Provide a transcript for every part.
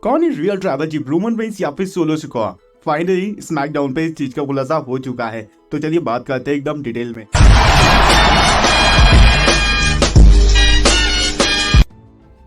कौन है real tribal chief, Roman Reigns या फिर सोलो सिकोआ? फाइनली स्मैकडाउन पे इस चीज का खुलासा हो चुका है। तो चलिए बात करते हैं एकदम डिटेल में।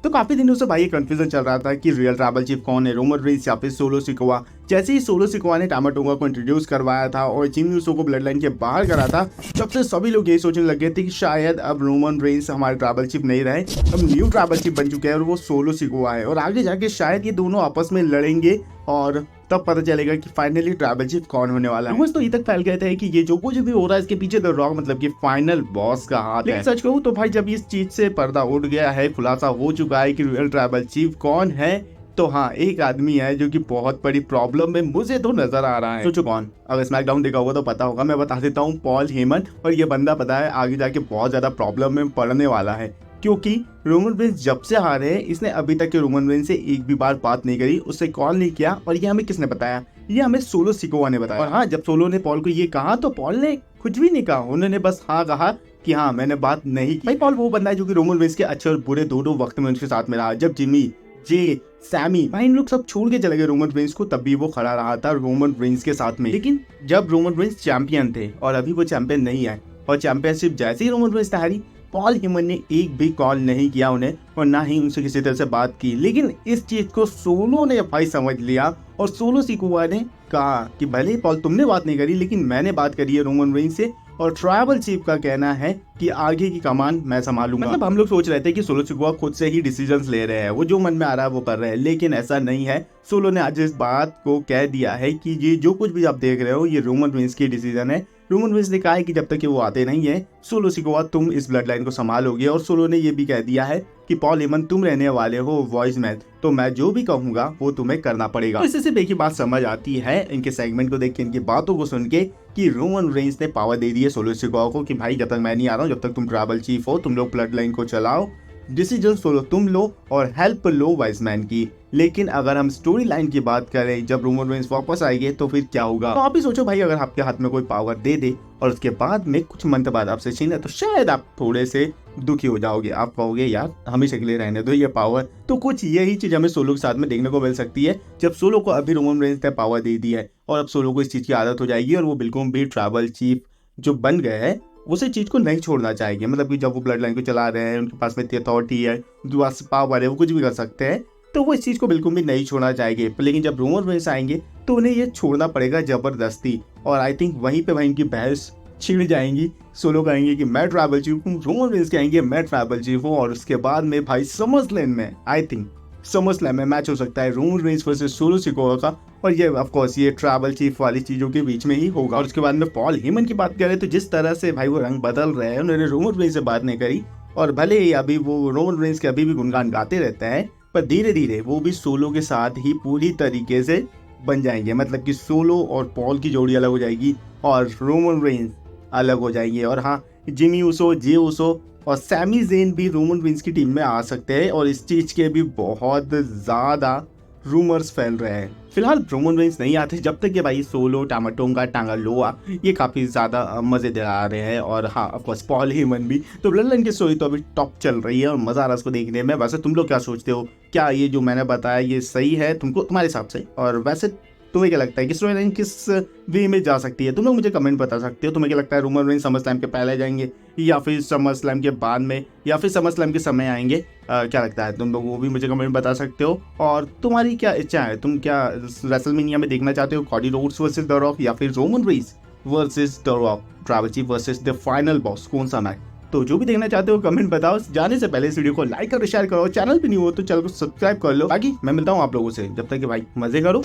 तो काफी दिनों से भाई कंफ्यूजन चल रहा था कि रियल ट्राइबल चीफ कौन है, रोमन रेंस या फिर सोलो सिकोआ। जैसे ही सोलो सिकोआ ने टामाटोंगा को इंट्रोड्यूस करवाया था और जिमी यूसो को ब्लड लाइन के बाहर करा था, तब से सभी लोग यही सोचने लगे थे कि शायद अब रोमन रेंस हमारे ट्राइबल चीफ नहीं रहे, अब न्यू ट्राइबल चीफ बन चुके हैं और वो सोलो सिकोआ है। और आगे जाके शायद ये दोनों आपस में लड़ेंगे और तब पता चलेगा कि फाइनली ट्राइबल चीफ कौन होने वाला है। रूमर्स तो ये तक फैल गए थे कि ये जो कुछ भी हो रहा है इसके पीछे द रॉक मतलब कि फाइनल बॉस का हाथ है। सच कहूं तो भाई जब इस चीज से पर्दा उठ गया है, खुलासा हो चुका है कि रियल ट्राइबल चीफ कौन है, तो हाँ एक आदमी है जो कि बहुत बड़ी प्रॉब्लम में मुझे तो नजर आ रहा है। सोचो कौन? अगर स्मैकडाउन देखा होगा तो पता होगा, मैं बता देता हूँ, पॉल हेमन। और ये बंदा पता है आगे जाके बहुत ज्यादा प्रॉब्लम में पड़ने वाला है, क्योंकि रोमन रेंस जब से हारे हैं इसने अभी तक के रोमन रेंस से एक भी बार बात नहीं करी, उससे कॉल नहीं किया। और ये हमें किसने बताया? ये हमें सोलो सिकोआ ने बताया। और हाँ, जब सोलो ने पॉल को ये कहा तो पॉल ने कुछ भी नहीं कहा, उन्होंने बस हाँ कहा कि हाँ मैंने बात नहीं की। भाई पॉल वो बंदा है जो कि रोमन रेंस के अच्छे और बुरे दोनों वक्त में उनके साथ में रहा। जब जिमी, जे, सैमी, भाई इन लोग सब छोड़ के चले गए रोमन रेंस को, तब भी वो खड़ा रहा था रोमन रेंस के साथ में। लेकिन जब रोमन रेंस चैंपियन थे और अभी वो चैंपियन नहीं है, और चैंपियनशिप जैसे ही रोमन रेंस हारी, पॉल हेमन ने एक भी कॉल नहीं किया उन्हें और ना ही उनसे किसी तरह से बात की। लेकिन इस चीज को सोलो ने भाई समझ लिया और सोलो सिकोआ ने कहा कि भले पॉल तुमने बात नहीं करी लेकिन मैंने बात करी है रोमन रेंस से, और ट्राइबल चीफ का कहना है कि आगे की कमान मैं संभालूंगा। मतलब हम लोग सोच रहे थे कि सोलो सिकोआ खुद से ही डिसीजंस ले रहे हैं, वो जो मन में आ रहा है वो कर रहे हैं, लेकिन ऐसा नहीं है। सोलो ने आज इस बात को कह दिया है कि ये जो कुछ भी आप देख रहे हो ये रोमन रेंस की डिसीजन है। रोमन रेंस ने कहा है कि जब तक वो आते नहीं है, सोलो सिकोआ तुम इस ब्लड लाइन को संभालोगे। और सोलो ने ये भी कह दिया है कि पॉल हेमन तुम रहने वाले हो वॉइस मैन, तो मैं जो भी कहूंगा वो तुम्हें करना पड़ेगा। तो इससे सिर्फ एक ही बात समझ आती है इनके सेगमेंट को देख के, इनकी बातों को सुन के, कि रोमन रेंस ने पावर दे दी है सोलो सिकोआ को कि भाई जब तक मैं नहीं आ रहा हूँ, जब तक तुम ट्राइबल चीफ हो, तुम लोग ब्लड लाइन को चलाओ, डिसीजन सोलो तुम लो और हेल्प लो वाइस मैन की। लेकिन अगर हम स्टोरी लाइन की बात करें, जब रोमन रेंस वापस आएंगे तो फिर क्या होगा? तो आप ही सोचो भाई, अगर आपके हाथ में कोई पावर दे दे और उसके बाद में कुछ मंथ बाद आपसे छीने, तो शायद आप थोड़े से दुखी हो जाओगे। आप कहोगे यार हमेशा के लिए रहने दो ये पावर। तो कुछ यही चीज हमें सोलो के साथ में देखने को मिल सकती है, जब सोलो को अभी रोमन रेंस ने पावर दे दी है और अब सोलो को इस चीज की आदत हो जाएगी और वो बिल्कुल भी ट्राइबल चीफ जो बन गए हैं उसे चीज को नहीं छोड़ना चाहेंगे। मतलब कि जब वो ब्लड लाइन को चला रहे हैं, उनके पास में इतनी अथॉरिटी है, जो पावर है, वो कुछ भी कर सकते हैं, तो वो इस चीज को बिल्कुल भी नहीं छोड़ना चाहेंगे। लेकिन जब रोमन रेंस आएंगे तो उन्हें ये छोड़ना पड़ेगा जबरदस्ती। और आई थिंक वहीं पे इनकी बहस छिड़ जाएंगी। सोलो कहेंगे कि मैं ट्राइबल चीफ हूँ, रोमन रेंस कहेंगे मैं ट्राइबल चीफ हूँ, और उसके बाद में भाई समरस्लैम में, आई थिंक समरस्लैम में मैच हो सकता है Roman Reigns versus solo Sikoa का। और ये ऑफ कोर्स ये ट्राइबल चीफ वाली चीजों के बीच में ही होगा। और उसके बाद में पॉल हेमन की बात करें तो जिस तरह से भाई वो रंग बदल रहे हैं, उन्होंने रोमन रेंस से बात नहीं करी, और भले ही अभी वो रोमन रेंस के अभी भी गुणगान गाते रहते हैं, पर धीरे धीरे वो भी सोलो के साथ ही पूरी तरीके से बन जाएंगे। मतलब कि सोलो और पॉल की जोड़ी अलग हो जाएगी और रोमन रेंस अलग हो जाएंगे। और हाँ, जिमी यूसो, जे यूसो और सैमी ज़ेन भी रोमन रेंस की टीम में आ सकते हैं, और इस चीज के भी बहुत ज्यादा रूमर्स फैल रहे हैं। फिलहाल रोमन रेंस नहीं आते जब तक कि भाई सोलो, टामाटोंगा, टांगालोआ ये काफी ज्यादा मजे दिला रहे हैं। और हाँ ऑफ कोर्स पॉल हेमन भी। तो ब्लड लाइन की स्टोरी तो अभी टॉप चल रही है और मजा आ रहा है उसको देखने में। वैसे तुम लोग क्या सोचते हो? क्या ये जो मैंने बताया ये सही है तुमको, तुम्हारे हिसाब से? और वैसे तुम्हें क्या लगता है कि स्टोरी लाइन किस वे में जा सकती है? तुम लोग मुझे कमेंट बता सकते हो। तुम्हें क्या लगता है रोमन रेंस समर स्लैम के पहले जाएंगे या फिर समर स्लैम के बाद में या फिर समर स्लैम के समय आएंगे? क्या लगता है तुम लोग? वो भी मुझे कमेंट बता सकते हो। और तुम्हारी क्या इच्छा है? तुम क्या रेसलमेनिया में देखना चाहते हो Cardi roads versus the rock या फिर Roman Reigns versus the rock, tribal chief versus the final boss? कौन सा मैच? तो जो भी देखना चाहते हो कमेंट बताओ। जाने से पहले इस वीडियो को लाइक करो, शेयर करो, चैनल पे नहीं हो तो चैनल को सब्सक्राइब कर लो। बाकी मैं मिलता हूँ आप लोगों से, जब तक कि भाई मजे करो।